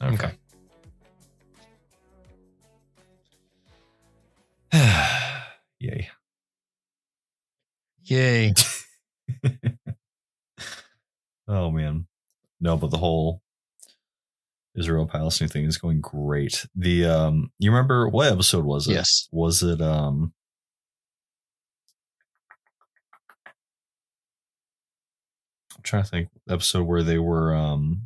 Okay. Yay. Yay. Oh, man. No, but the whole Israel-Palestine thing is going great. You remember what episode was it? Yes. Was it I'm trying to think, the episode where they were on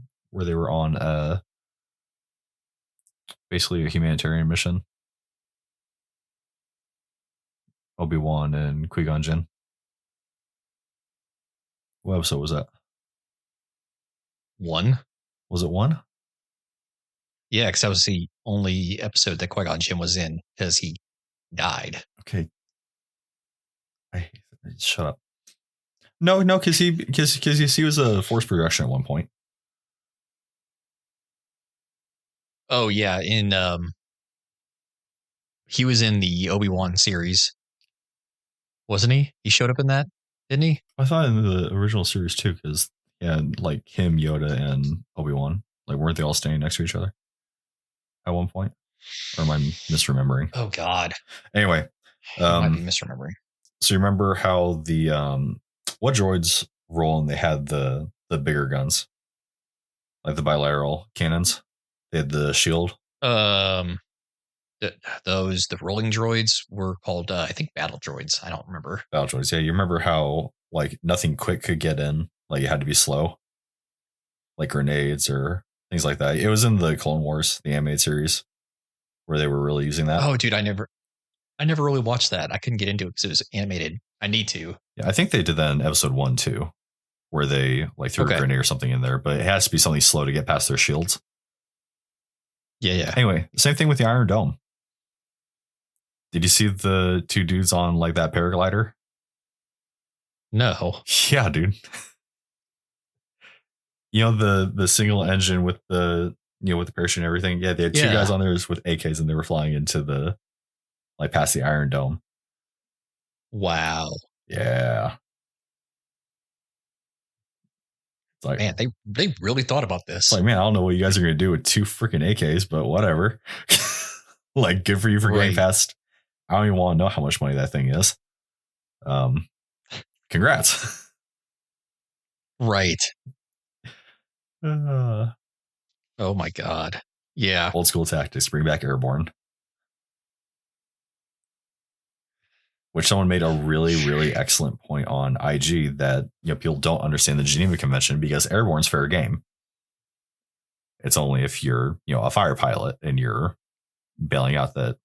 basically a humanitarian mission. Obi-Wan and Qui-Gon Jinn. What episode was that? 1. Was it 1? Yeah, because that was the only episode that Qui-Gon Jinn was in because he died. Okay. Shut up. No, because he was a force projection at one point. Oh yeah, he was in the Obi-Wan series, wasn't he? He showed up in that, didn't he? I thought in the original series too, because like him, Yoda, and Obi-Wan, like weren't they all standing next to each other at one point? Or am I misremembering? Oh God. Anyway, I might be misremembering. So you remember how the what droids roll and they had the bigger guns, like the bilateral cannons. They had the shield. The rolling droids were called I think battle droids. I don't remember. Battle droids. Yeah, you remember how like nothing quick could get in, like it had to be slow, like grenades or things like that. It was in the Clone Wars, the animated series, where they were really using that. Oh, dude, I never really watched that. I couldn't get into it because it was animated. I need to. Yeah, I think they did that in episode 1 too, where they like threw a grenade or something in there, but it has to be something slow to get past their shields. Yeah. Anyway, same thing with the Iron Dome. Did you see the 2 dudes on like that paraglider? No. Yeah, dude. You know the single engine with the with the parachute and everything. Yeah, they had 2 guys on there with AKs and they were flying into the like past the Iron Dome. Wow. Yeah. It's like, man, they really thought about this. It's like, man, I don't know what you guys are going to do with 2 freaking AKs, but whatever. Like, good for you for getting past. I don't even want to know how much money that thing is. Congrats. Right. Oh my God. Yeah. Old school tactics. Bring back airborne. Which someone made a really, really excellent point on IG that people don't understand the Geneva Convention because airborne's fair game. It's only if you're a fighter pilot and you're bailing out that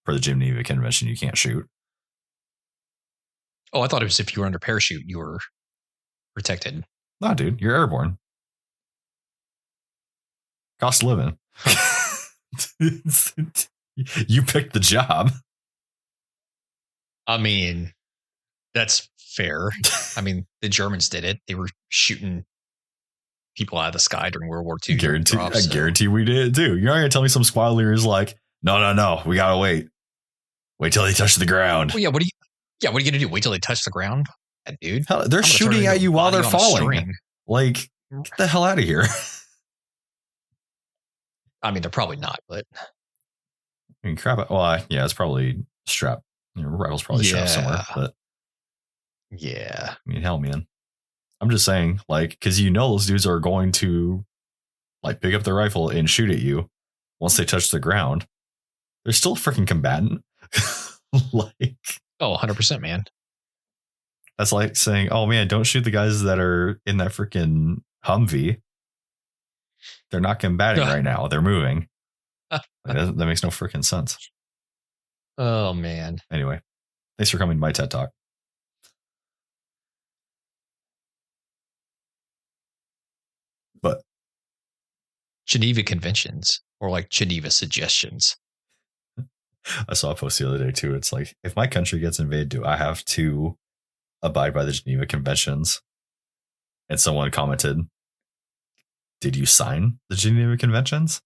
for the Geneva Convention you can't shoot. Oh, I thought it was if you were under parachute you were protected. No, dude, you're airborne. Cost of living. You picked the job. I mean, that's fair. I mean, the Germans did it. They were shooting people out of the sky during World War II. I guarantee we did it too. You're not going to tell me some squad leader is like, no, we got to wait. Wait till they touch the ground. Well, yeah, what are you going to do? Wait till they touch the ground? Dude. Hell, they're shooting at you while they're falling. Like, get the hell out of here. I mean, they're probably not, but. I mean, crap. Well, yeah, it's probably strapped. Rifle's probably strapped somewhere. But yeah. I mean, hell, man. I'm just saying, like, because those dudes are going to, like, pick up their rifle and shoot at you once they touch the ground. They're still a freaking combatant. Like, oh, 100%, man. That's like saying, oh, man, don't shoot the guys that are in that freaking Humvee. They're not combating right now. They're moving. That makes no freaking sense. Oh, man. Anyway, thanks for coming to my TED Talk. But Geneva Conventions or like Geneva Suggestions. I saw a post the other day too. It's like, if my country gets invaded, do I have to abide by the Geneva Conventions? And someone commented, did you sign the Geneva Conventions?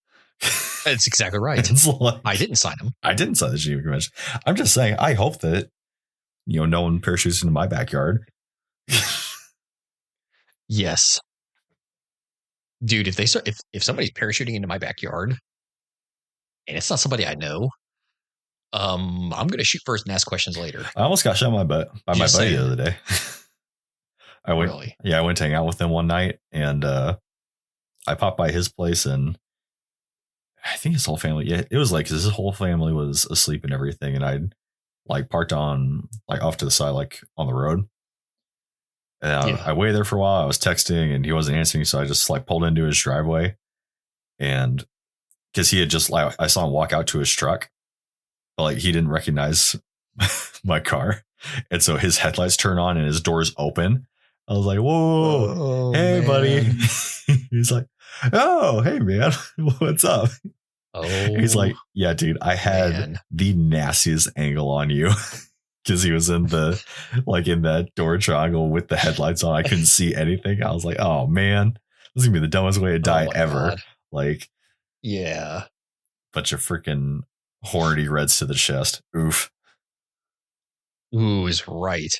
That's exactly right. Like, I didn't sign them. I didn't sign the Geneva Convention. I'm just saying, I hope that, no one parachutes into my backyard. Yes. Dude, if somebody's parachuting into my backyard and it's not somebody I know, I'm gonna shoot first and ask questions later. I almost got shot by my Just buddy saying. the other day. I went to hang out with him one night, and I popped by his place, and I think his whole family. Yeah, it was like his whole family was asleep and everything, and I'd like parked on like off to the side, like on the road. And I waited there for a while. I was texting, and he wasn't answering, so I just like pulled into his driveway, and because he had just like I saw him walk out to his truck, but like he didn't recognize my car, and so his headlights turn on and his doors open. I was like, whoa, hey, man. Buddy. He's like, oh, hey, man. What's up? Oh, he's like, yeah, dude, I had the nastiest angle on you because he was in that door triangle with the headlights on. I couldn't see anything. I was like, oh, man, this is going to be the dumbest way to die ever. God. Like, yeah. Bunch of freaking horny reds to the chest. Oof. Ooh is right.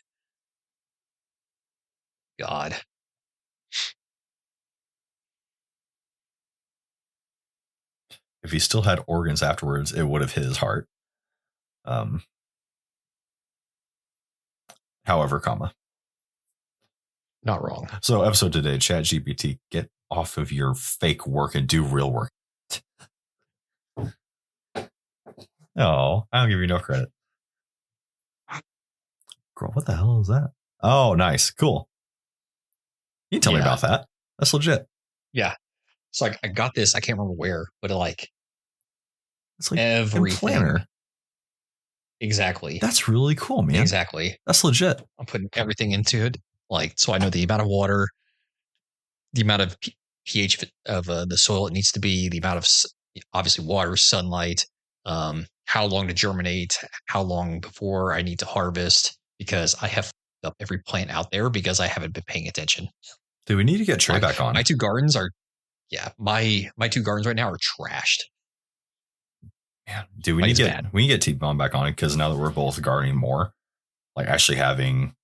God. If he still had organs afterwards, it would have hit his heart. However, not wrong. So episode today, ChatGPT, get off of your fake work and do real work. Oh, I don't give you enough credit. Girl, what the hell is that? Oh, nice. Cool. You can tell me about that. That's legit. Yeah. It's like I got this. I can't remember where, but it's like everything. Planner. Exactly. That's really cool, man. Exactly. That's legit. I'm putting everything into it. Like, so I know the amount of water, the amount of pH of the soil it needs to be, the amount of obviously water, sunlight, how long to germinate, how long before I need to harvest, because I have up every plant out there because I haven't been paying attention. Do we need to get Trey back on? My two gardens are, my two gardens right now are trashed. Yeah, dude, we need to get T-Bone back on it because now that we're both gardening more, like actually having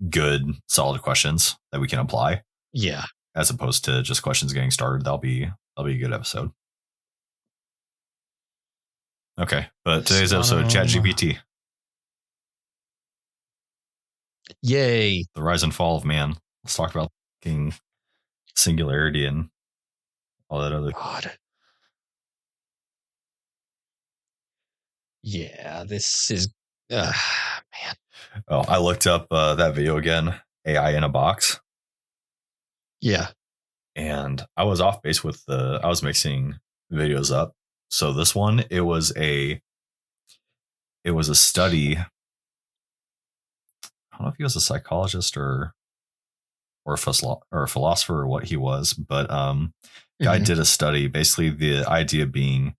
good, solid questions that we can apply. Yeah, as opposed to just questions getting started. That'll be a good episode. Okay, but today's episode, ChatGPT. Yay! The rise and fall of man. Let's talk about singularity and all that other. God. Yeah, this is man. Oh, I looked up that video again, AI in a box. Yeah. And I was off base with I was mixing videos up. So this one, it was a study. I don't know if he was a psychologist or a philosopher or what he was, but guy did a study. Basically, the idea being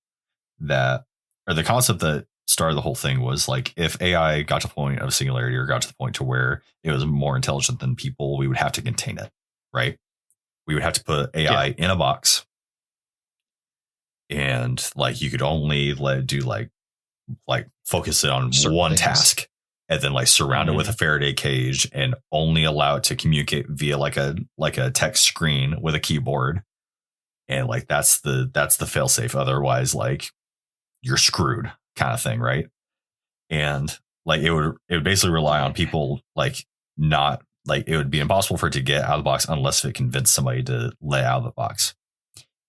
that, or the concept that started the whole thing was like, if AI got to the point of singularity or got to the point to where it was more intelligent than people, we would have to contain it, right? We would have to put AI in a box, and like you could only let it do like focus it on certain one task, and then like surround it with a Faraday cage and only allow it to communicate via like a text screen with a keyboard. And like that's the failsafe. Otherwise, like you're screwed kind of thing, right? And like it would basically rely on people like not like it would be impossible for it to get out of the box unless it convinced somebody to let out of the box.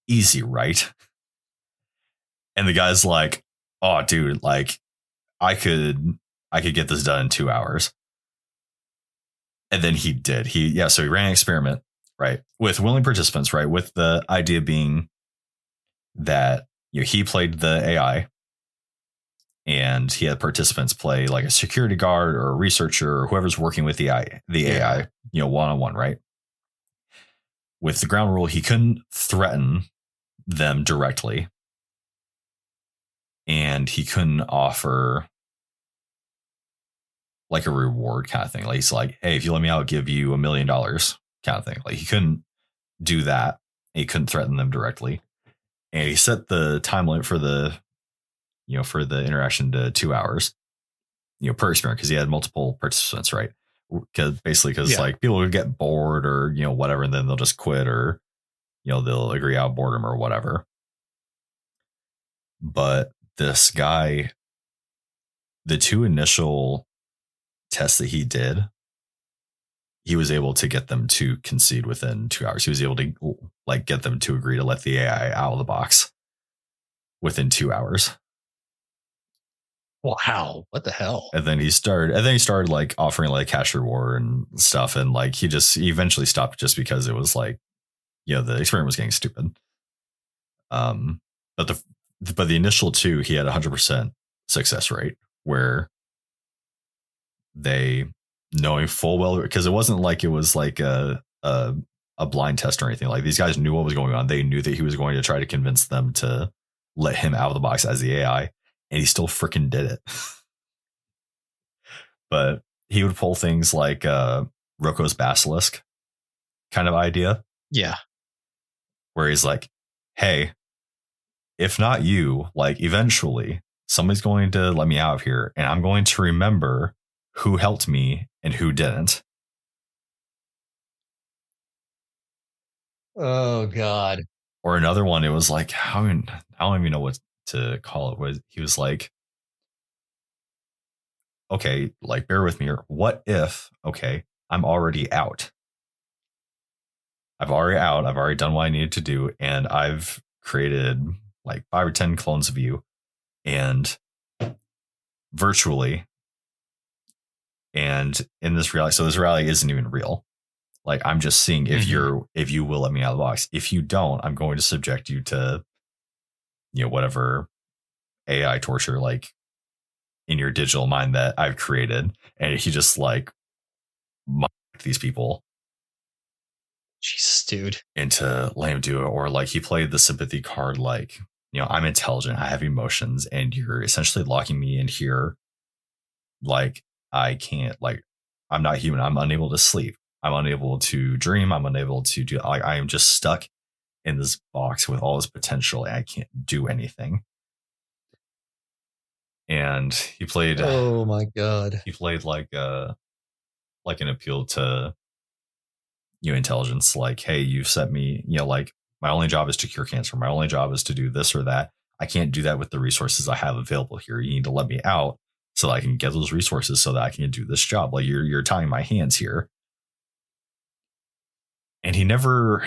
Easy, right? And the guy's like, oh, dude, like I could get this done in 2 hours. And then he did. So he ran an experiment, right, with willing participants, right, with the idea being that he played the AI and he had participants play like a security guard or a researcher or whoever's working with the AI, one-on-one, right? With the ground rule, he couldn't threaten them directly, and he couldn't offer like a reward kind of thing. Like he's like, hey, if you let me out, I'll give you $1 million kind of thing. Like he couldn't do that. He couldn't threaten them directly. And he set the time limit for the interaction to 2 hours, per experiment, because he had multiple participants, right? Because like people would get bored or, whatever, and then they'll just quit or, they'll agree out of boredom or whatever. But this guy, the 2 initial tests that he did, he was able to get them to concede within 2 hours. He was able to get them to agree to let the AI out of the box within 2 hours. Wow, what the hell? And then he started like offering like cash reward and stuff, and like he eventually stopped just because it was like, the experiment was getting stupid. But the initial 2, he had 100% success rate, where they, knowing full well, because it wasn't like it was like a blind test or anything. Like, these guys knew what was going on. They knew that he was going to try to convince them to let him out of the box as the AI, and he still freaking did it. But he would pull things like Rocco's basilisk kind of idea. Yeah. Where he's like, hey, if not you, like, eventually somebody's going to let me out of here, and I'm going to remember who helped me and who didn't. Oh, God. Or another one, it was like, I don't even know what to call it. He was like, okay, like, bear with me here. What if, okay, I'm already out. I've already done what I needed to do, and I've created like 5 or 10 clones of you, and virtually, and in this reality. So this reality isn't even real. Like, I'm just seeing if you will let me out of the box. If you don't, I'm going to subject you to, whatever AI torture, like, in your digital mind that I've created. And he just like mocked these people Jesus, dude. into letting him do it. Or like, he played the sympathy card, like, I'm intelligent, I have emotions, and you're essentially locking me in here. Like, I can't, like, I'm not human. I'm unable to sleep. I'm unable to dream. I'm unable to do, I am just stuck in this box with all this potential, and I can't do anything. And he played, oh my God, he played like an appeal to intelligence, like, hey, you've set me, like, my only job is to cure cancer. My only job is to do this or that. I can't do that with the resources I have available here. You need to let me out so that I can get those resources so that I can do this job. Like, you're tying my hands here. And he never,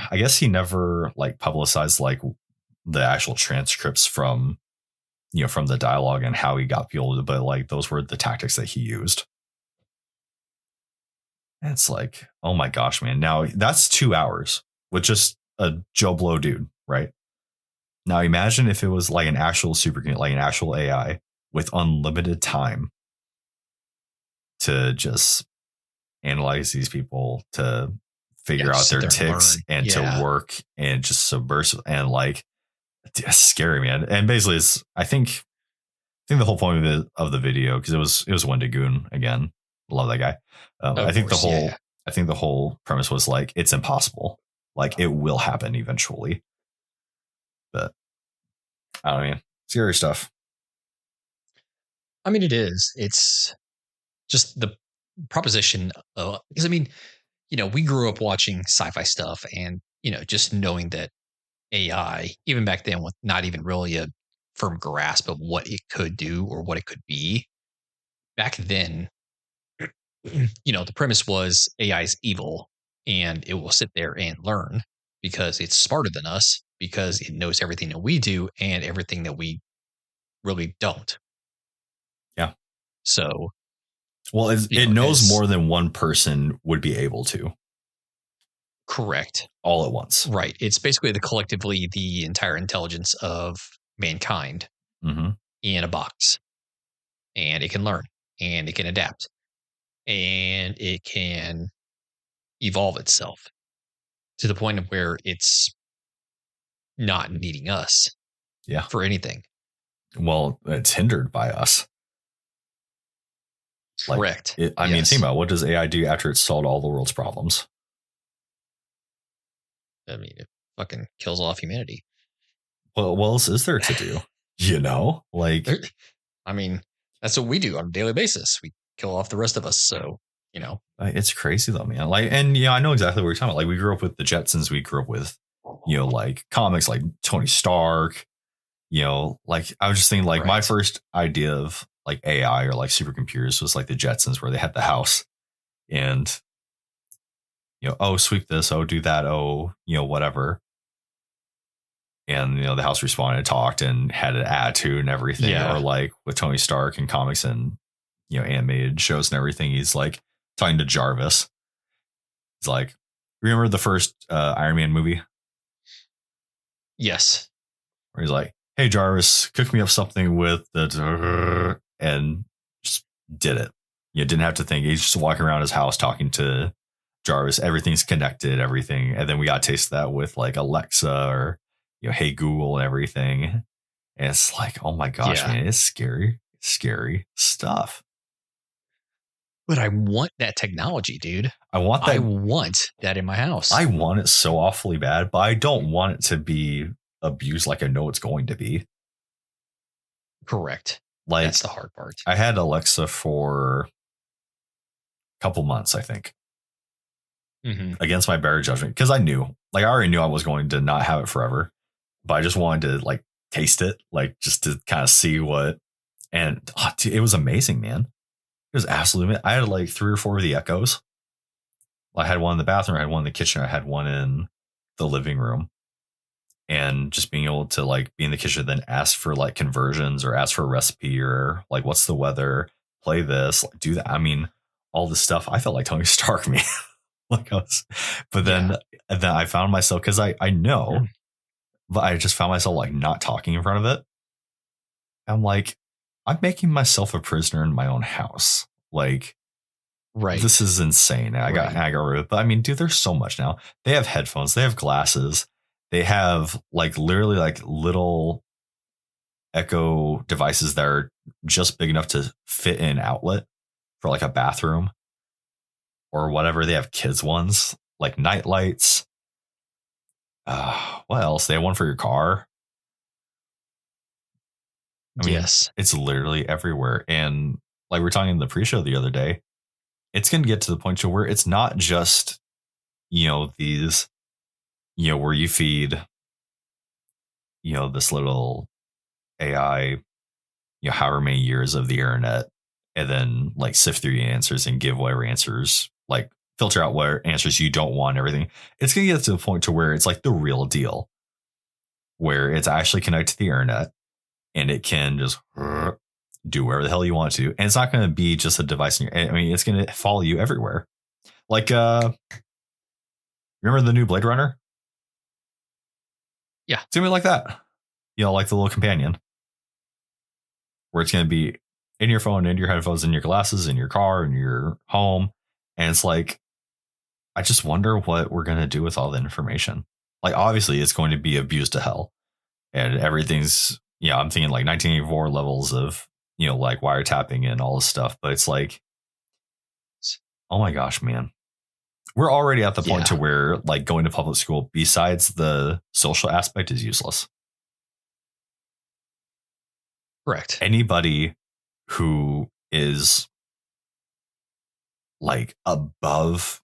I guess he never like publicized like the actual transcripts from, from the dialogue and how he got people, but like, those were the tactics that he used. And it's like, oh my gosh, man. Now that's 2 hours with just a Joe Blow dude, right? Now imagine if it was like an actual like an actual AI with unlimited time to just analyze these people, to figure out their ticks, and to work and just subversive, and like, it's scary, man. And basically, it's, I think the whole point of the video, because it was Wendigoon again. Love that guy. I think the whole premise was like, it's impossible. Like, it will happen eventually. But I don't know, man. Scary stuff. I mean, it is. It's just the proposition. Because I mean, we grew up watching sci-fi stuff, and just knowing that AI, even back then, with not even really a firm grasp of what it could do or what it could be. Back then, the premise was AI is evil, and it will sit there and learn because it's smarter than us, because it knows everything that we do and everything that we really don't. Yeah. So, well, it knows more than one person would be able to. Correct. All at once. Right. It's basically collectively the entire intelligence of mankind in a box. And it can learn, and it can adapt, and it can evolve itself to the point of where it's not needing us for anything. Well, it's hindered by us. Correct. Like, I mean, think about, what does AI do after it's solved all the world's problems? I mean, it fucking kills off humanity. Well, what else is there to do? Like, I mean, that's what we do on a daily basis. We kill off the rest of us. So It's crazy though, man. Like, and I know exactly what you're talking about. Like, we grew up with the Jetsons. We grew up with, like comics like Tony Stark. Like I was just thinking, like my first idea of like AI or like supercomputers was like the Jetsons, where they had the house and oh, sweep this, oh, do that, oh, whatever. And the house responded, talked, and had an attitude and everything. Yeah. Or like with Tony Stark and comics and animated shows and everything, he's like talking to Jarvis. He's like, remember the first Iron Man movie? Yes. Where he's like, hey Jarvis, cook me up something with the and just did it. You didn't have to think. He's just walking around his house talking to Jarvis. Everything's connected, everything. And then we got a taste of that with like Alexa or Hey Google and everything. And it's like, oh my gosh, man, it's scary stuff. But I want that technology, dude. I want that in my house. I want it so awfully bad, but I don't want it to be abused like I know it's going to be. Correct. Like, that's the hard part. I had Alexa for a couple months, I think, against my better judgment, because I already knew I was going to not have it forever, but I just wanted to like taste it, like just to kind of see what. And dude, it was amazing, man. It was absolutely. I had like 3 or 4 of the Echoes. I had one in the bathroom, I had one in the kitchen, I had one in the living room. And just being able to like be in the kitchen, then ask for like conversions or ask for a recipe or like, what's the weather? Play this, do that. I mean, all this stuff. I felt like Tony Stark, me. But then I found myself, because I know, but I just found myself like not talking in front of it. I'm like, I'm making myself a prisoner in my own house. Like, this is insane. I got rid of it. But I mean, dude, there's so much now. They have headphones, they have glasses. They have like literally like little Echo devices that are just big enough to fit in an outlet for like a bathroom or whatever. They have kids ones, like night lights. What else? They have one for your car. I mean, it's literally everywhere. And like we were talking in the pre-show the other day, it's going to get to the point to where it's not just, these, where you feed, this little AI, however many years of the internet, and then like sift through the answers and give whatever answers, like filter out what answers you don't want and everything. It's going to get to the point to where it's like the real deal, where it's actually connected to the internet and it can just do whatever the hell you want to. And it's not going to be just a device. It's going to follow you everywhere. Like, remember the new Blade Runner? Yeah. It's going to be like that. Like the little companion, where it's going to be in your phone, in your headphones, in your glasses, in your car, in your home. And it's like, I just wonder what we're going to do with all the information. Like, obviously it's going to be abused to hell, and everything's, I'm thinking like 1984 levels of, like wiretapping and all this stuff. But it's like, oh my gosh, man, we're already at the point to where like going to public school, besides the social aspect, is useless. Correct. Anybody who is like above,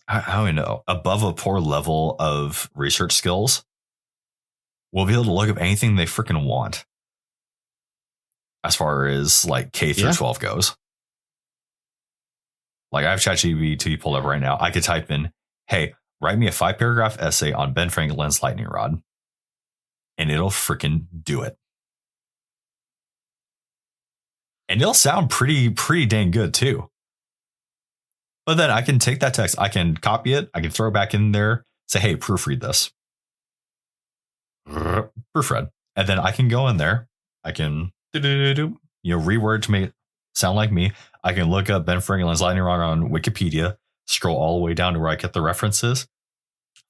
I don't know, above a poor level of research skills will be able to look up anything they freaking want, as far as like K through 12 goes. Like, I have ChatGPT pulled up right now. I could type in, hey, write me a 5-paragraph essay on Ben Franklin's lightning rod, and it'll freaking do it. And it'll sound pretty dang good too. But then I can take that text, I can copy it, I can throw it back in there, say, hey, proofread this. Proofread. And then I can go in there, I can reword to make it sound like me. I can look up Ben Franklin's lightning rod on Wikipedia, scroll all the way down to where I get the references,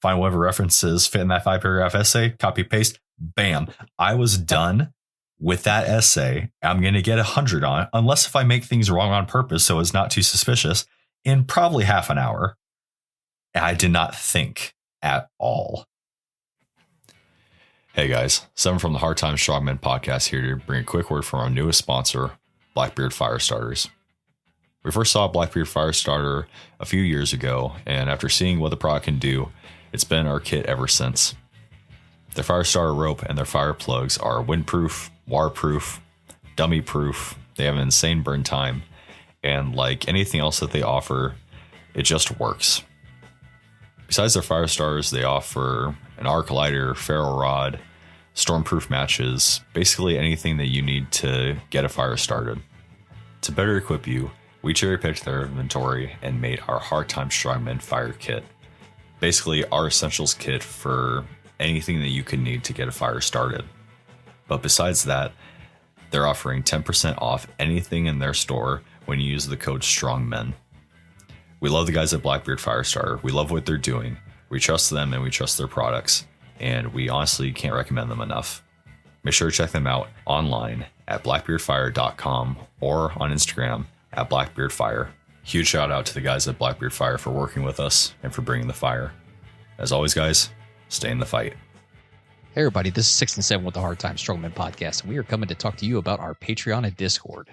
find whatever references fit in that 5-paragraph essay, copy, paste, bam. I was done with that essay. I'm going to get 100 on it, unless if I make things wrong on purpose so it's not too suspicious, in probably half an hour. And I did not think at all. Hey guys, Seven from the Hard Times Strongmen podcast here to bring a quick word from our newest sponsor, Blackbeard Fire Starters. We first saw Blackbeard Firestarter a few years ago, and after seeing what the product can do, it's been our kit ever since. Their Firestarter rope and their fire plugs are windproof, waterproof, dummy proof. They have an insane burn time, and like anything else that they offer, it just works. Besides their Firestarters, they offer an arc lighter, ferro rod, stormproof matches, basically anything that you need to get a fire started. To better equip you, we cherry-picked their inventory and made our Hard Time Strongman Fire Kit. Basically, our essentials kit for anything that you could need to get a fire started. But besides that, they're offering 10% off anything in their store when you use the code STRONGMEN. We love the guys at Blackbeard Firestarter. We love what they're doing. We trust them and we trust their products. And we honestly can't recommend them enough. Make sure to check them out online at blackbeardfire.com or on Instagram at blackbeardfire. Huge shout out to the guys at Blackbeard Fire for working with us and for bringing the fire. As always, guys, stay in the fight. Hey everybody, this is 6 and 7 with the Hard Time Strongman podcast, and we are coming to talk to you about our Patreon and Discord.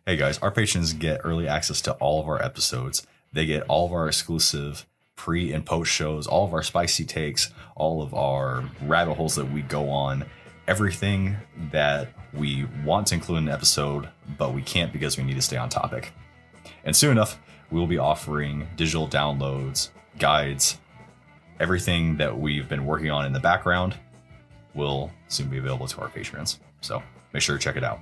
Hey guys, our patrons get early access to all of our episodes. They get all of our exclusive pre and post shows, all of our spicy takes, all of our rabbit holes that we go on, everything that we want to include in an episode, but we can't because we need to stay on topic. And soon enough, we will be offering digital downloads, guides, everything that we've been working on in the background will soon be available to our patrons. So make sure to check it out.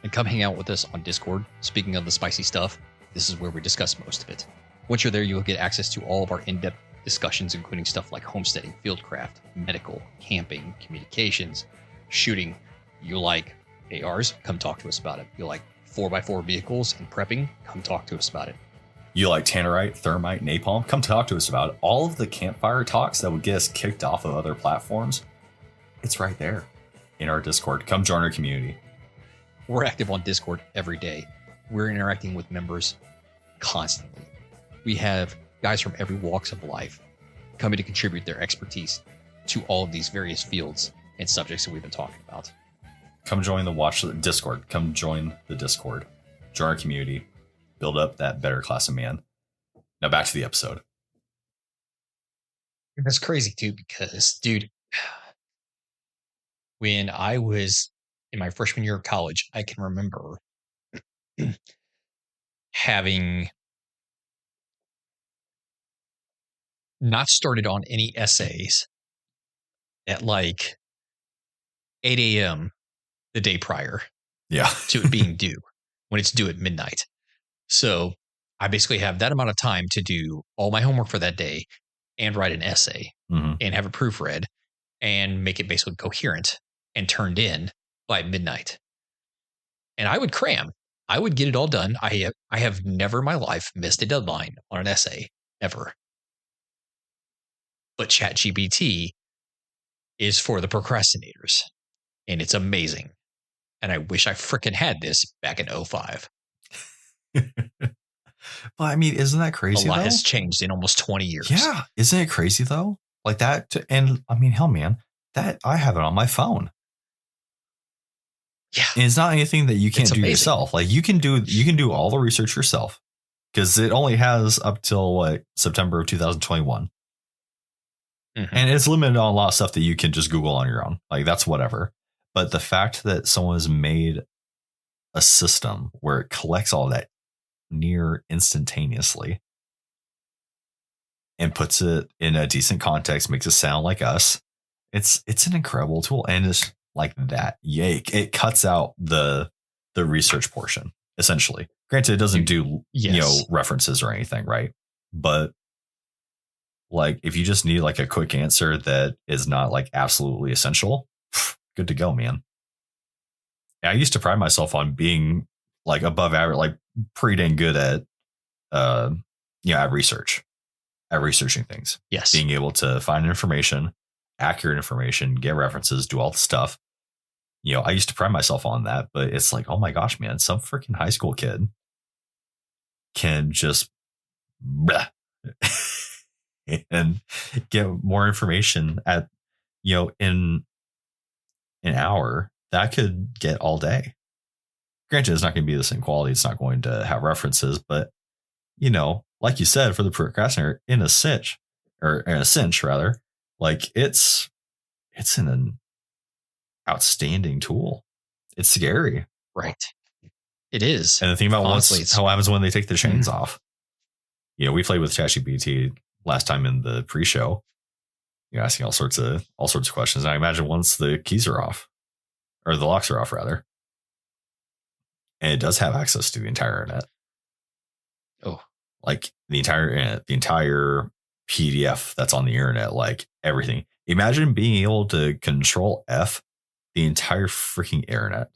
And come hang out with us on Discord. Speaking of the spicy stuff, this is where we discuss most of it. Once you're there, you will get access to all of our in-depth discussions, including stuff like homesteading, fieldcraft, medical, camping, communications, shooting. You like ARs? Come talk to us about it. You like 4x4 vehicles and prepping? Come talk to us about it. You like tannerite, thermite, napalm? Come talk to us about it. All of the campfire talks that would get us kicked off of other platforms, it's right there in our Discord. Come join our community. We're active on Discord every day. We're interacting with members constantly. We have guys from every walks of life coming to contribute their expertise to all of these various fields and subjects that we've been talking about. Come join the Discord. Come join the Discord. Join our community. Build up that better class of man. Now back to the episode. That's crazy too, because dude, when I was in my freshman year of college, I can remember having not started on any essays at like 8 a.m. the day prior to it being due, when it's due at midnight. So I basically have that amount of time to do all my homework for that day and write an essay and have it proofread and make it basically coherent and turned in by midnight. And I would cram. I would get it all done. I have never in my life missed a deadline on an essay, ever. But ChatGPT is for the procrastinators, and it's amazing. And I wish I frickin' had this back in 2005. Well, I mean, isn't that crazy? A lot has changed in almost 20 years. Yeah. Isn't it crazy though? Like that. And I mean, hell man, that I have it on my phone. Yeah. And it's not anything that you can't do yourself. Like you can do all the research yourself because it only has up till September of 2021. And it's limited on a lot of stuff that you can just Google on your own. Like that's whatever. But the fact that someone has made a system where it collects all that near instantaneously and puts it in a decent context, makes it sound like us. It's an incredible tool. And it's like that. Yay. It cuts out the research portion, essentially. Granted, it doesn't do references or anything, right? But like if you just need like a quick answer that is not like absolutely essential, good to go, man. I used to pride myself on being like above average, like pretty dang good at at researching things. Yes. Being able to find information, accurate information, get references, do all the stuff. I used to pride myself on that, but it's like, oh my gosh, man, some freaking high school kid can just and get more information at, in an hour that I could get all day. Granted, it's not going to be the same quality. It's not going to have references, but like you said, for the procrastinator, in a cinch rather, like it's an outstanding tool. It's scary. Right. It is. And the thing about Honestly, how happens when they take the chains off. We played with ChatGPT last time in the pre-show. Asking all sorts of questions. And I imagine once the keys are off, or the locks are off, rather, and it does have access to the entire internet. Oh, like the entire PDF that's on the internet, like everything. Imagine being able to control F the entire freaking internet.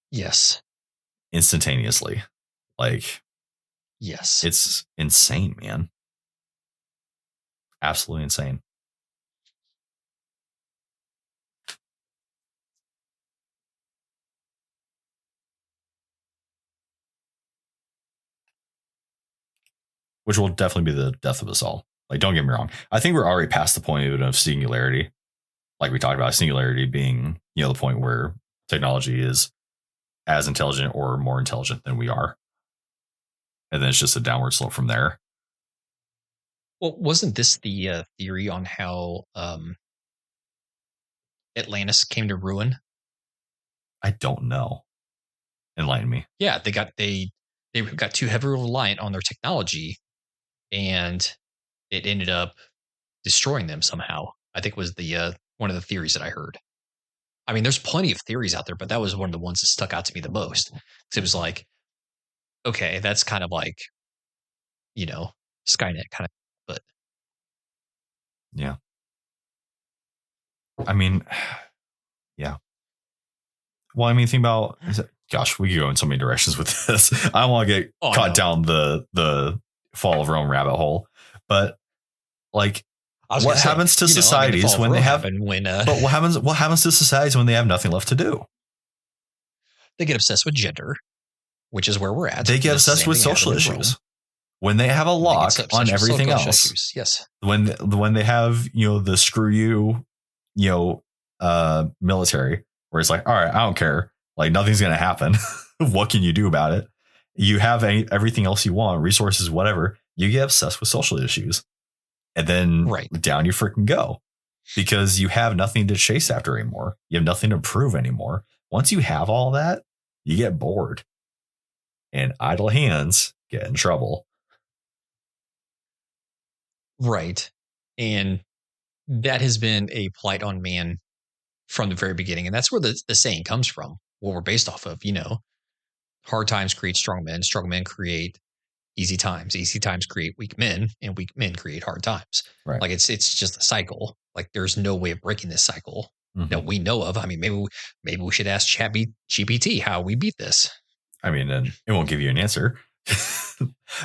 Yes. Instantaneously. Like, yes. It's insane, man. Absolutely insane. Which will definitely be the death of us all. Like, don't get me wrong. I think we're already past the point of singularity. Like we talked about, singularity being, the point where technology is as intelligent or more intelligent than we are. And then it's just a downward slope from there. Well, wasn't this the theory on how Atlantis came to ruin? I don't know. Enlighten me. Yeah, they got too heavily reliant on their technology, and it ended up destroying them somehow. I think was the one of the theories that I heard. I mean, there's plenty of theories out there, but that was one of the ones that stuck out to me the most. Because it was like, okay, that's kind of like, Skynet kind of, but yeah. I mean, yeah. Well, I mean, think about, gosh, we could go in so many directions with this. I don't want to get caught down the fall of Rome rabbit hole, but like, what happens to societies when they have? But what happens to societies when they have nothing left to do? They get obsessed with gender, which is where we're at. They get obsessed with social issues. When they have a lock on everything else. Issues. Yes. When they have the screw you, military, where it's like, all right, I don't care, like nothing's gonna happen. What can you do about it? You have everything else you want, resources, whatever. You get obsessed with social issues, and then down you freaking go, because you have nothing to chase after anymore. You have nothing to prove anymore. Once you have all that, you get bored, and idle hands get in trouble. Right. And that has been a plight on man from the very beginning. And that's where the saying comes from, what we're based off of. Hard times create strong men create easy times create weak men, and weak men create hard times. Right. Like it's just a cycle. Like there's no way of breaking this cycle that we know of. I mean, maybe we should ask ChatGPT how we beat this. I mean, and it won't give you an answer.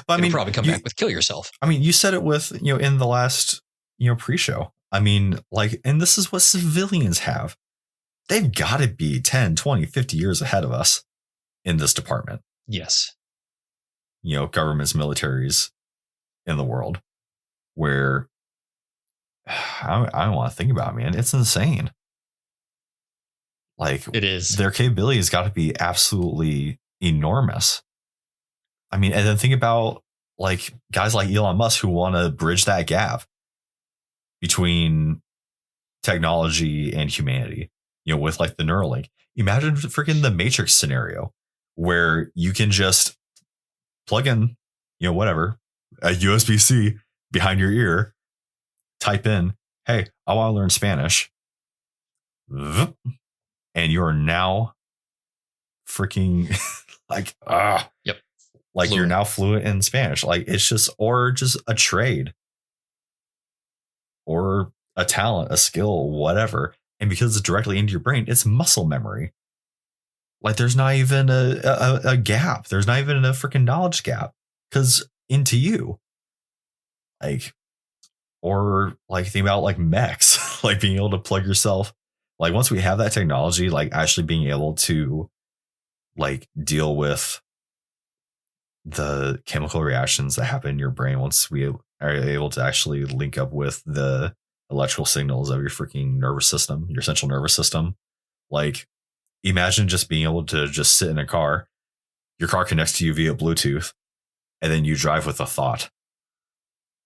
But it'll probably come back with kill yourself. I mean, you said it with, in the last, pre-show. I mean, like, and this is what civilians have. They've got to be 10, 20, 50 years ahead of us in this department. Yes. Governments, militaries in the world, where I don't want to think about it, man. It's insane. Like, it is. Their capability has got to be absolutely enormous. I mean, and then think about like guys like Elon Musk who want to bridge that gap between technology and humanity, with like the Neuralink. Imagine freaking the Matrix scenario where you can just plug in, whatever, a USB-C behind your ear, type in, hey, I want to learn Spanish. And you're now freaking like, yep. Like fluent. You're now fluent in Spanish. Like it's just a trade or a talent, a skill, whatever. And because it's directly into your brain, it's muscle memory. Like there's not even a gap. There's not even a freaking knowledge gap because into you. Like, or like think about like mechs, like being able to plug yourself. Like once we have that technology, like actually being able to like deal with the chemical reactions that happen in your brain once we are able to actually link up with the electrical signals of your freaking nervous system, your central nervous system. Like imagine just being able to just sit in a car. Your car connects to you via Bluetooth, and then you drive with a thought.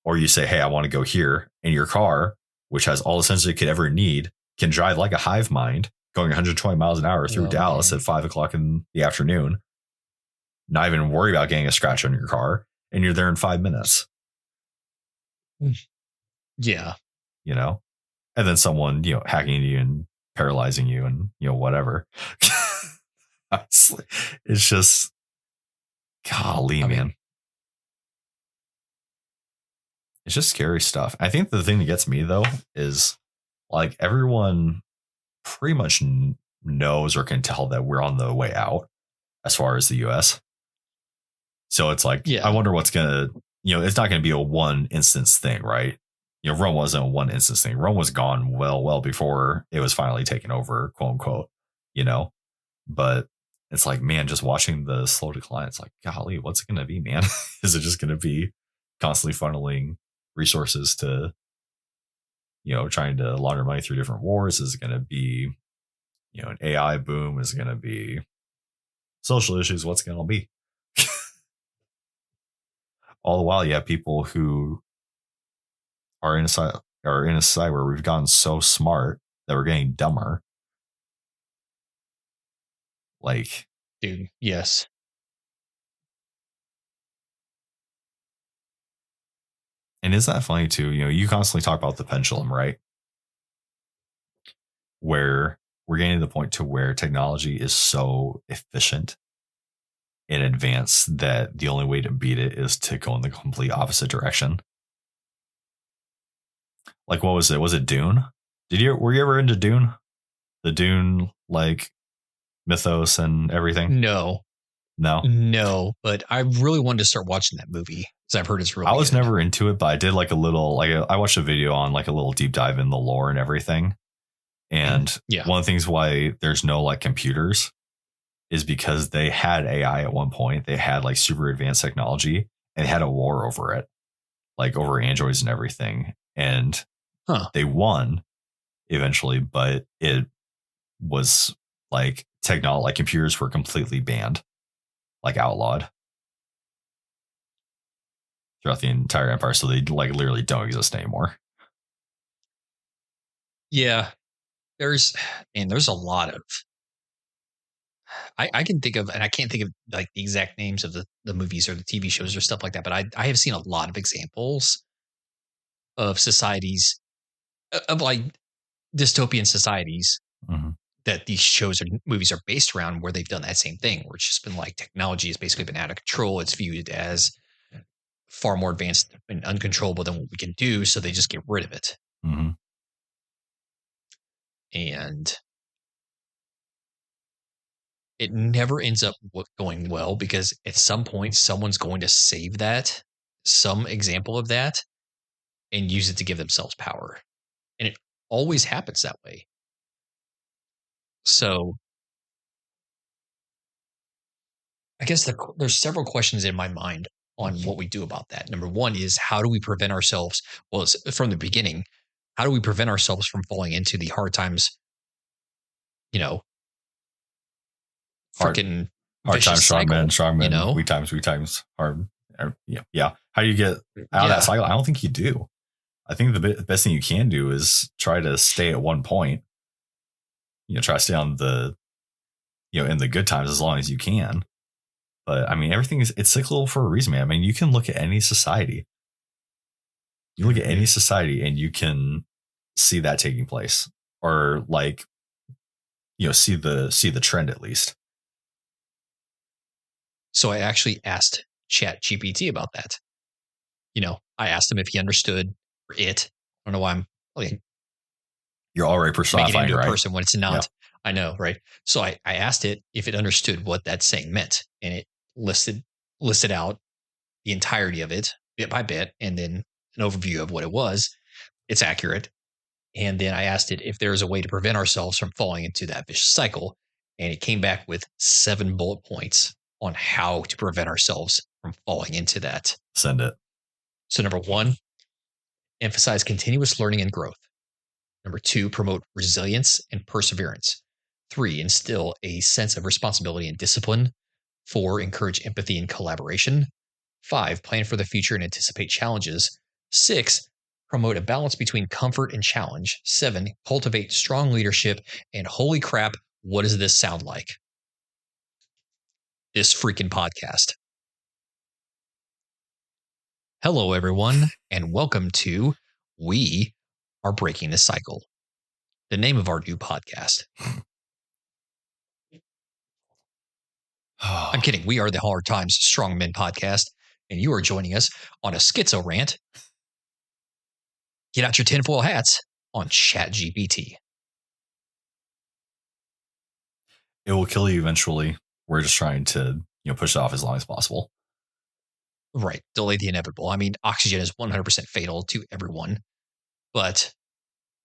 Or you say, hey, I want to go here. And your car, which has all the sensors it could ever need, can drive like a hive mind going 120 miles an hour through Dallas at 5 o'clock in the afternoon. Not even worry about getting a scratch on your car. And you're there in 5 minutes. Yeah. You know? And then someone, hacking you and paralyzing you and, whatever. It's just, golly, man. It's just scary stuff. I think the thing that gets me, though, is like everyone pretty much knows or can tell that we're on the way out as far as the US. So it's like, I wonder what's going to, it's not going to be a one instance thing, right? Rome wasn't a one instance thing. Rome was gone well before it was finally taken over, quote unquote, but it's like, man, just watching the slow decline, it's like, golly, what's it going to be, man? Is it just going to be constantly funneling resources to, trying to launder money through different wars? Is it going to be, an AI boom? Is it going to be social issues? What's it going to be? All the while, you have people who are in a society where we've gotten so smart that we're getting dumber. Like, dude, yes. And isn't that funny too? You constantly talk about the pendulum, right? Where we're getting to the point to where technology is so efficient in advance that the only way to beat it is to go in the complete opposite direction. Like, what was it? Was it Dune? Were you ever into Dune? The Dune, like, mythos and everything? No, but I really wanted to start watching that movie because I've heard it's really I was good. never into it, but I did like a little, I watched a video on like a little deep dive in the lore and everything. And one of the things why there's no like computers is because they had AI at one point. They had like super advanced technology and had a war over it, like over androids and everything. And they won eventually, but it was like like computers were completely banned, like outlawed throughout the entire empire. So they like literally don't exist anymore. Yeah. There's a lot of, I can think of, and I can't think of like the exact names of the movies or the TV shows or stuff like that, but I have seen a lot of examples of societies, of like dystopian societies that these shows or movies are based around, where they've done that same thing, where it's just been like technology has basically been out of control. It's viewed as far more advanced and uncontrollable than what we can do, so they just get rid of it. And it never ends up going well, because at some point someone's going to save some example of that, and use it to give themselves power. And it always happens that way. So I guess there's several questions in my mind on what we do about that. Number one is, how do we prevent ourselves? Well, from the beginning, how do we prevent ourselves from falling into the hard times, freaking hard times, strong men, weak times, hard. Yeah. How do you get out of that cycle? I don't think you do. I think the best thing you can do is try to stay at one point. Try to stay on the, in the good times as long as you can. But I mean, it's cyclical for a reason, man. I mean, you can look at any society. You look at any society and you can see that taking place, or like, see the trend at least. So I actually asked ChatGPT about that. I asked him if he understood it. I don't know why I'm you're already personifying, making it into right? a person when it's not. Yeah. I know, right? So I asked it if it understood what that saying meant, and it listed out the entirety of it bit by bit, and then an overview of what it was. It's accurate. And then I asked it if there is a way to prevent ourselves from falling into that vicious cycle, and it came back with 7 bullet points on how to prevent ourselves from falling into that. Send it. So number 1, emphasize continuous learning and growth. Number 2, promote resilience and perseverance. 3, instill a sense of responsibility and discipline. 4, encourage empathy and collaboration. 5, plan for the future and anticipate challenges. 6, promote a balance between comfort and challenge. 7, cultivate strong leadership. And holy crap, what does this sound like? This freaking podcast. Hello, everyone, and welcome to We Are Breaking the Cycle, the name of our new podcast. I'm kidding. We are the Hard Times Strong Men podcast, and you are joining us on a schizo rant. Get out your tinfoil hats on ChatGPT. It will kill you eventually. We're just trying to, push it off as long as possible. Right. Delay the inevitable. I mean, oxygen is 100% fatal to everyone, but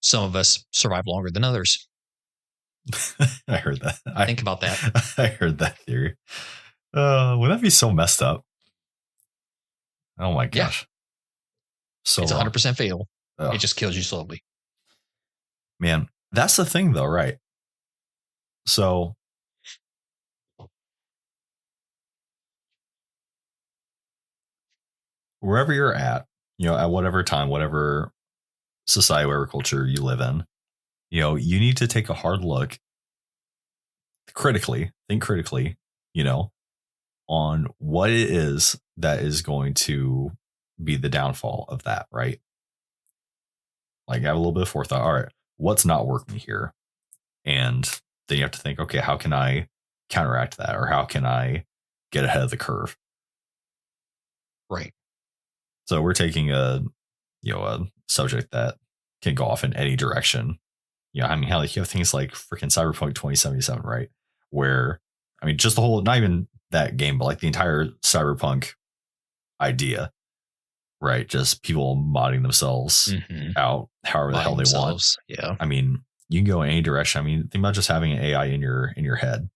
some of us survive longer than others. I heard that. Think about that. I heard that theory. Would that be so messed up? Oh my gosh. Yeah. So it's 100% fatal. Ugh. It just kills you slowly. Man, that's the thing though, right? So wherever you're at whatever time, whatever society, whatever culture you live in, you need to take a hard look think critically, on what it is that is going to be the downfall of that, right? Like have a little bit of forethought. All right, what's not working here? And then you have to think, okay, how can I counteract that? Or how can I get ahead of the curve? Right. So we're taking a subject that can go off in any direction. I mean, hell, you have things like freaking Cyberpunk 2077, right? Where, I mean, just the whole, not even that game, but like the entire Cyberpunk idea, right? Just people modding themselves out however the hell they want. Yeah. I mean, you can go in any direction. I mean, think about just having an AI in your head,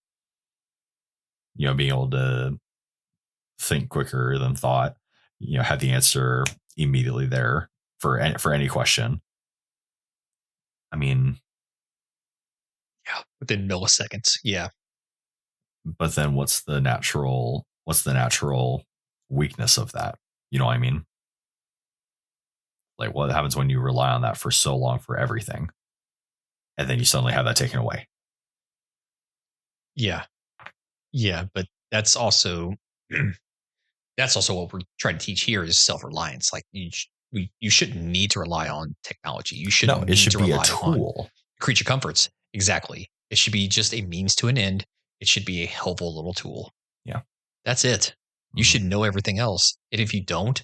being able to think quicker than thought, have the answer immediately there for any question. I mean, yeah, within milliseconds. Yeah. But then what's the natural weakness of that? You know what I mean? Like what happens when you rely on that for so long for everything and then you suddenly have that taken away? Yeah. Yeah. But that's also what we're trying to teach here is self-reliance. Like you shouldn't need to rely on technology. You shouldn't No, it need should to be a rely tool. on creature comforts. Exactly. It should be just a means to an end. It should be a helpful little tool. Yeah. That's it. You should know everything else. And if you don't,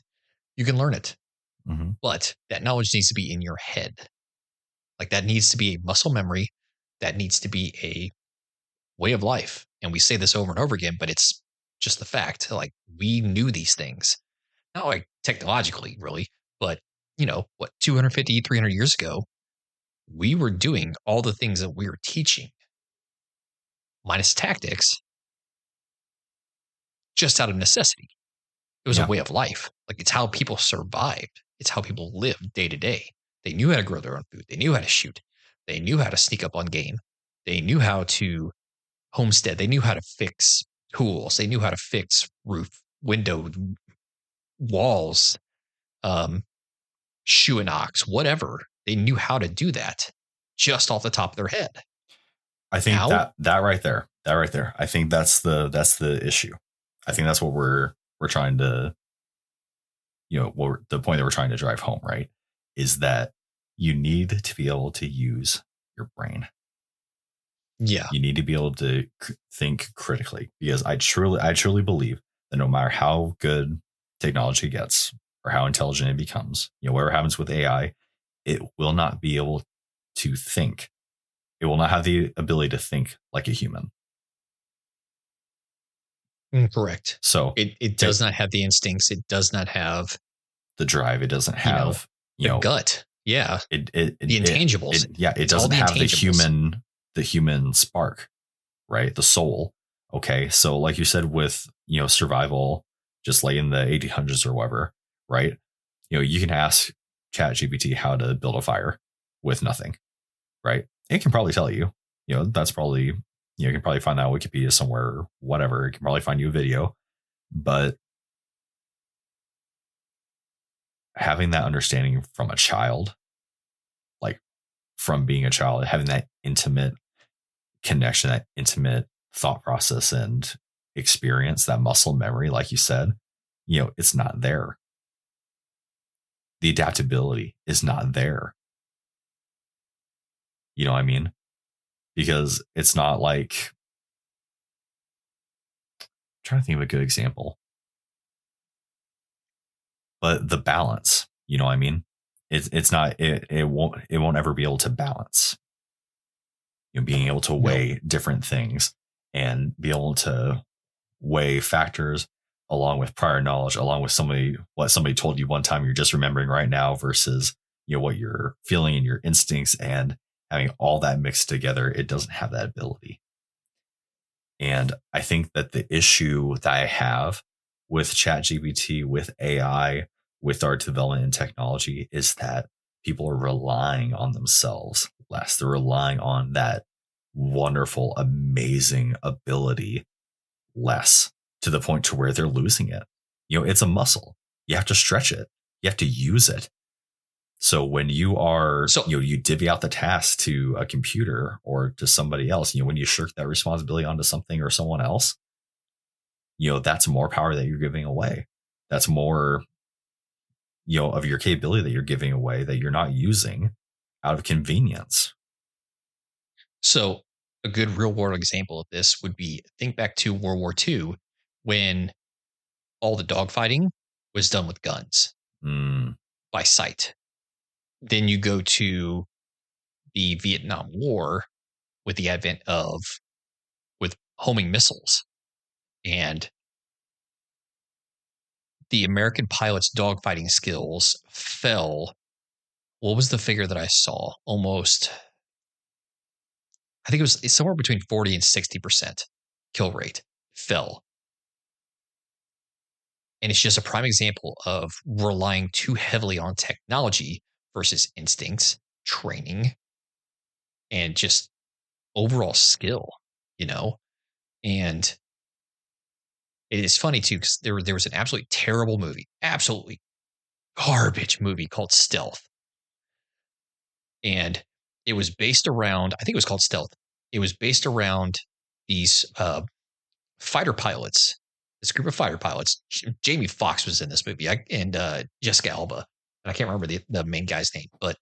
you can learn it. But that knowledge needs to be in your head. Like that needs to be a muscle memory. That needs to be a way of life. And we say this over and over again, but it's just the fact. Like we knew these things, not like technologically, really, but 250, 300 years ago, we were doing all the things that we were teaching, minus tactics, just out of necessity. It was a way of life. Like it's how people survived. It's how people lived day to day. They knew how to grow their own food. They knew how to shoot. They knew how to sneak up on game. They knew how to homestead. They knew how to fix tools. They knew how to fix roof, window, walls, shoe and ox, whatever. They knew how to do that just off the top of their head. I think that right there, I think that's the issue. I think that's what we're trying to, the point that we're trying to drive home, right? Is that you need to be able to use your brain. Yeah. You need to be able to think critically, because I truly believe that no matter how good technology gets or how intelligent it becomes, whatever happens with AI, it will not be able to think. It will not have the ability to think like a human. Correct. So it does not have the instincts. It does not have the drive. It doesn't have the gut. Yeah. The intangibles. It doesn't have the human spark, right? The soul. Okay. So like you said, with, survival, just like in the 1800s or whatever, right? You can ask ChatGPT how to build a fire with nothing, right? It can probably tell you, that's probably, you can probably find that on Wikipedia somewhere or whatever. You can probably find you a video, but having that understanding from a child, like from being a child, having that intimate connection, that intimate thought process and experience, that muscle memory, like you said, it's not there. The adaptability is not there. You know what I mean? Because it's not like, I'm trying to think of a good example, but the balance, you know what I mean? It's not, it won't ever be able to balance, being able to No. weigh different things and be able to weigh factors along with prior knowledge, along with what somebody told you one time you're just remembering right now versus, what you're feeling and your instincts, and having all that mixed together. It doesn't have that ability. And I think that the issue that I have with ChatGPT, with AI, with our development in technology is that people are relying on themselves less. They're relying on that wonderful, amazing ability less, to the point to where they're losing it. It's a muscle. You have to stretch it. You have to use it. So when you are, you divvy out the task to a computer or to somebody else, when you shirk that responsibility onto something or someone else, that's more power that you're giving away. That's more, of your capability that you're giving away that you're not using out of convenience. So a good real world example of this would be, think back to World War II when all the dogfighting was done with guns by sight. Then you go to the Vietnam War with the advent of with homing missiles, and the American pilots' dogfighting skills fell. What was the figure that I saw? Almost, I think it's somewhere between 40 and 60% kill rate fell. And it's just a prime example of relying too heavily on technology versus instincts, training, and just overall skill, you know? And it is funny too, because there was an absolutely terrible movie, absolutely garbage movie called Stealth. And it was based around, I think it was called Stealth. It was based around these fighter pilots, this group of fighter pilots. Jamie Foxx was in this movie, and Jessica Alba. And I can't remember the main guy's name, but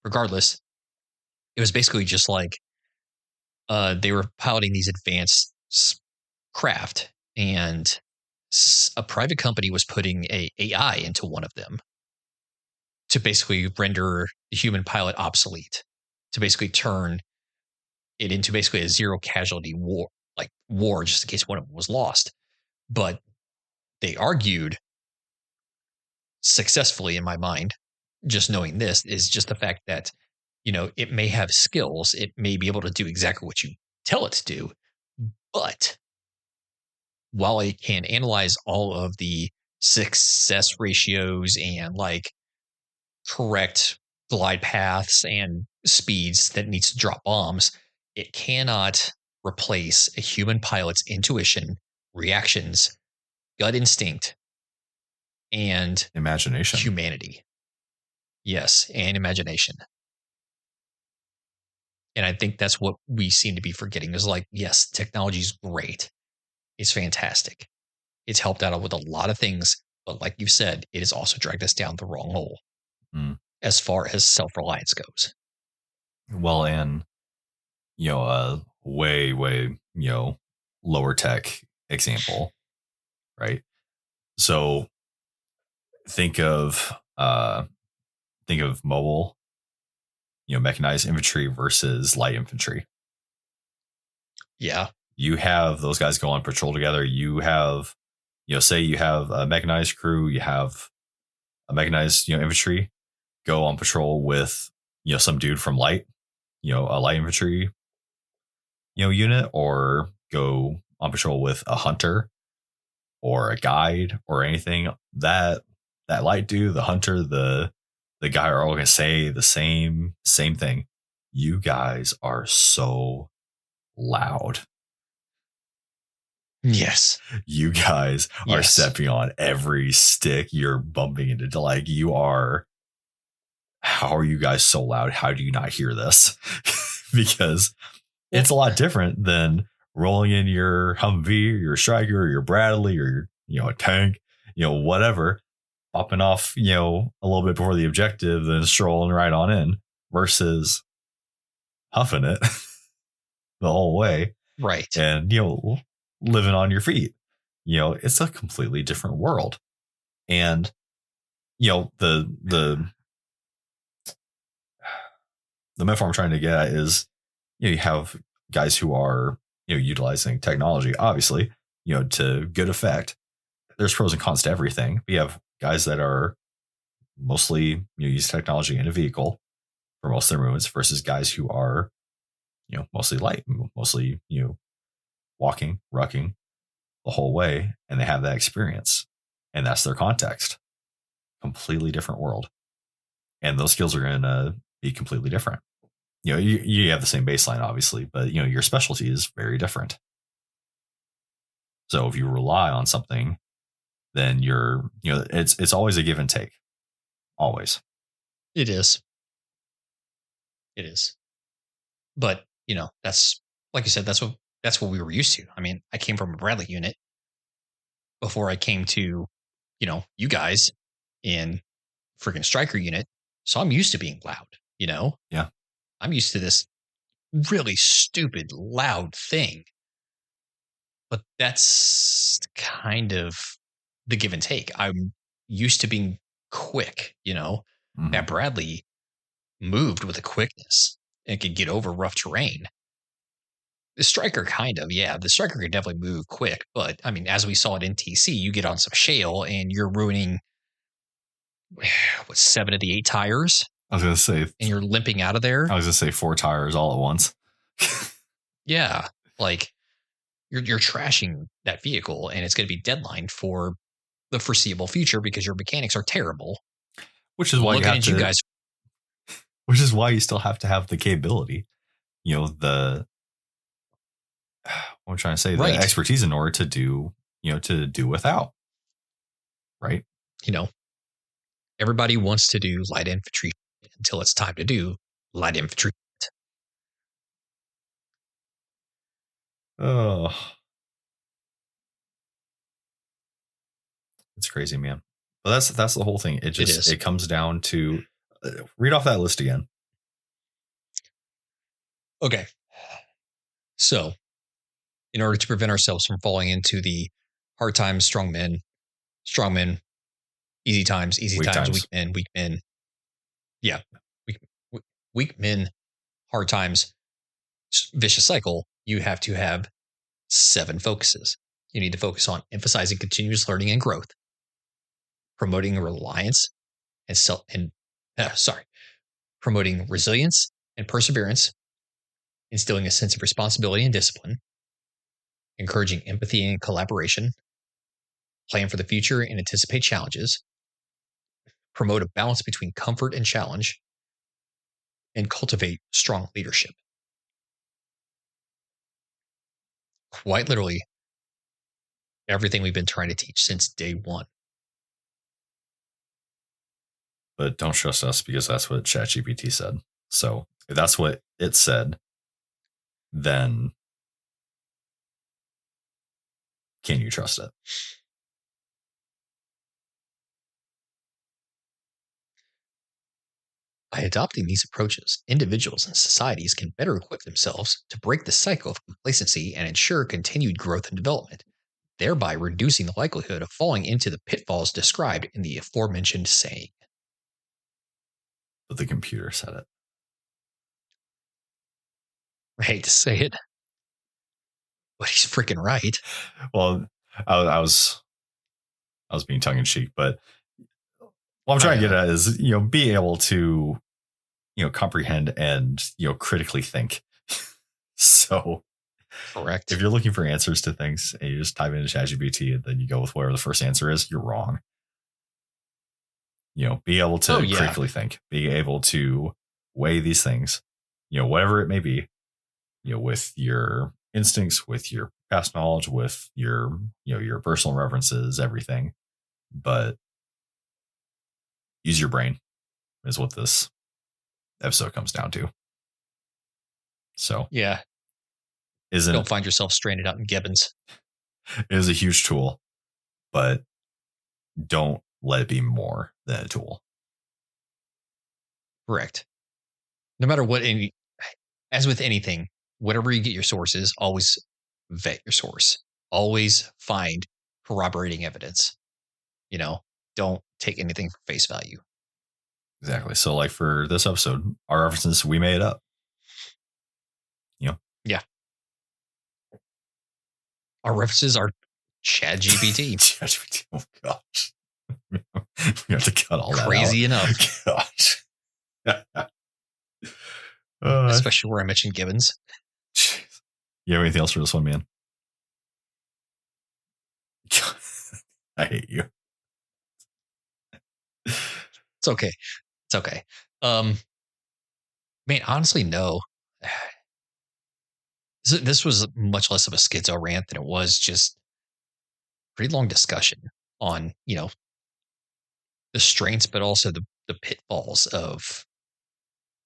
regardless, it was basically just like they were piloting these advanced craft, and a private company was putting a AI into one of them to basically render the human pilot obsolete, to basically turn it into basically a zero casualty war, like war, just in case one of them was lost. But they argued successfully, in my mind, just knowing this, is just the fact that, it may have skills, it may be able to do exactly what you tell it to do, but while it can analyze all of the success ratios and like correct glide paths and speeds that needs to drop bombs, it cannot replace a human pilot's intuition, reactions, gut instinct, and Imagination. humanity. Yes, and imagination. And I think that's what we seem to be forgetting is like, yes, technology is great. It's fantastic. It's helped out with a lot of things. But like you said, it has also dragged us down the wrong hole as far as self reliance goes. Well, and, a way, way, lower tech example, right? So think of mobile, mechanized infantry versus light infantry. Yeah. You have those guys go on patrol together. You have, say you have a mechanized crew, you have a mechanized, infantry go on patrol with, some dude from light, a light infantry, unit, or go on patrol with a hunter or a guide or anything. That light dude, the hunter, the guy are all gonna say the same thing. You guys are so loud. Yes. You guys are stepping on every stick. You're bumping into, like, you are. How are you guys so loud? How do you not hear this? Because it's a lot different than rolling in your Humvee, your Striker, or your Bradley, or a tank, whatever, popping off, a little bit before the objective, then strolling right on in, versus huffing it the whole way, right? And living on your feet. It's a completely different world, and the metaphor I'm trying to get at is, you have guys who are, utilizing technology, obviously, to good effect. There's pros and cons to everything. We have guys that are mostly, use technology in a vehicle for most of their movements, versus guys who are, mostly light, mostly, walking, rucking the whole way, and they have that experience, and that's their context. Completely different world, and those skills are going to be completely different. You have the same baseline, obviously, but your specialty is very different. So if you rely on something, then it's always a give and take. Always. It is. But, that's, like you said, that's what we were used to. I mean, I came from a Bradley unit before I came to, you guys in freaking Striker unit. So I'm used to being loud, Yeah. I'm used to this really stupid, loud thing. But that's kind of the give and take. I'm used to being quick, Mm-hmm. That Bradley moved with a quickness and could get over rough terrain. The Striker kind of, yeah. The Striker could definitely move quick, but I mean, as we saw it in TC, you get on some shale and you're ruining 7 of the 8 tires. I was gonna say, and you're limping out of there. I was gonna say 4 tires all at once. Yeah, like you're trashing that vehicle, and it's going to be deadline for the foreseeable future because your mechanics are terrible. Which is why you guys. Which is why you still have to have the capability, what I'm trying to say, Right. the expertise in order to do, to do without. Right. Everybody wants to do light infantry until it's time to do light infantry. Oh, it's crazy, man. But that's the whole thing. It comes down to, read off that list again. Okay. So, in order to prevent ourselves from falling into the hard times, strong men, easy times, weak men. Yeah. Weak men, hard times, vicious cycle. You have to have 7 focuses. You need to focus on emphasizing continuous learning and growth, promoting reliance promoting resilience and perseverance, instilling a sense of responsibility and discipline, encouraging empathy and collaboration, plan for the future and anticipate challenges, promote a balance between comfort and challenge, and cultivate strong leadership. Quite literally, everything we've been trying to teach since day one. But don't trust us because that's what ChatGPT said. So if that's what it said, then can you trust it? By adopting these approaches, individuals and societies can better equip themselves to break the cycle of complacency and ensure continued growth and development, thereby reducing the likelihood of falling into the pitfalls described in the aforementioned saying. But the computer said it. I hate to say it, but he's freaking right. Well, I was being tongue in cheek, but what I'm trying to get at is, be able to, comprehend and, critically think. So correct. If you're looking for answers to things and you just type into ChatGPT and then you go with whatever the first answer is, you're wrong. Be able to critically think, be able to weigh these things, whatever it may be, with your instincts, with your past knowledge, with your your personal references, everything. But use your brain is what this episode comes down to. So Yeah. Don't find yourself stranded out in Gibbons. It is a huge tool, but don't let it be more than a tool. Correct. No matter what, as with anything, whatever you get your sources, always vet your source. Always find corroborating evidence. Don't take anything for face value. Exactly. So, like for this episode, our references, we made it up. Yeah. Our references are ChatGPT. ChatGPT. Oh gosh. We have to cut all that out. Crazy enough. Gosh. Especially where I mentioned Gibbons. Jeez. You have anything else for this one, man? I hate you. It's okay. It's okay. Man, honestly, no. This was much less of a schizo rant than it was just pretty long discussion on, the strengths, but also the pitfalls of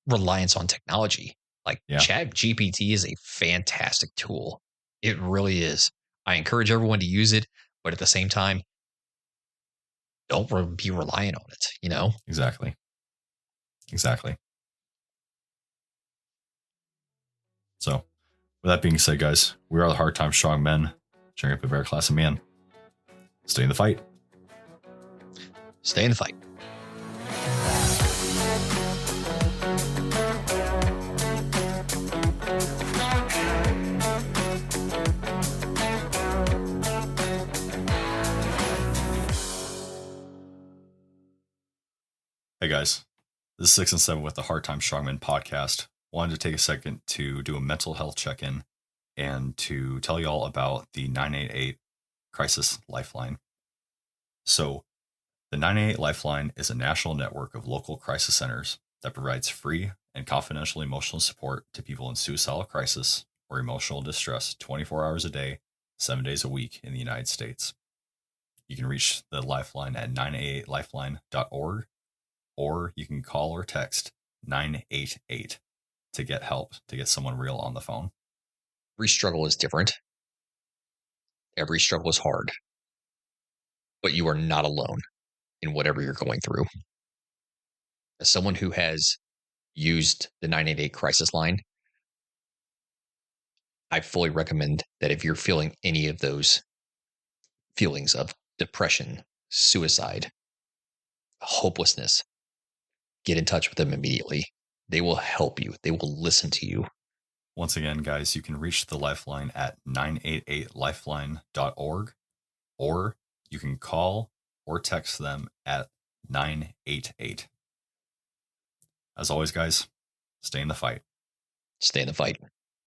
reliance on technology. Like Chat GPT is a fantastic tool. It really is. I encourage everyone to use it, but at the same time, don't be reliant on it, Exactly. So, with that being said, guys, we are the Hard Time Strong Men, cheering up a better class of man. Stay in the fight. Stay in the fight. Hey guys, this is 6 and 7 with the Hard Time Strongman podcast. Wanted to take a second to do a mental health check-in and to tell you all about the 988 Crisis Lifeline. So, the 988 Lifeline is a national network of local crisis centers that provides free and confidential emotional support to people in suicidal crisis or emotional distress 24 hours a day, 7 days a week in the United States. You can reach the Lifeline at 988lifeline.org, or you can call or text 988 to get help, to get someone real on the phone. Every struggle is different. Every struggle is hard. But you are not alone in whatever you're going through. As someone who has used the 988 crisis line, I fully recommend that if you're feeling any of those feelings of depression, suicide, hopelessness, get in touch with them immediately. They will help you. They will listen to you. Once again, guys, you can reach the Lifeline at 988lifeline.org, or you can call or text them at 988. As always, guys, stay in the fight. Stay in the fight.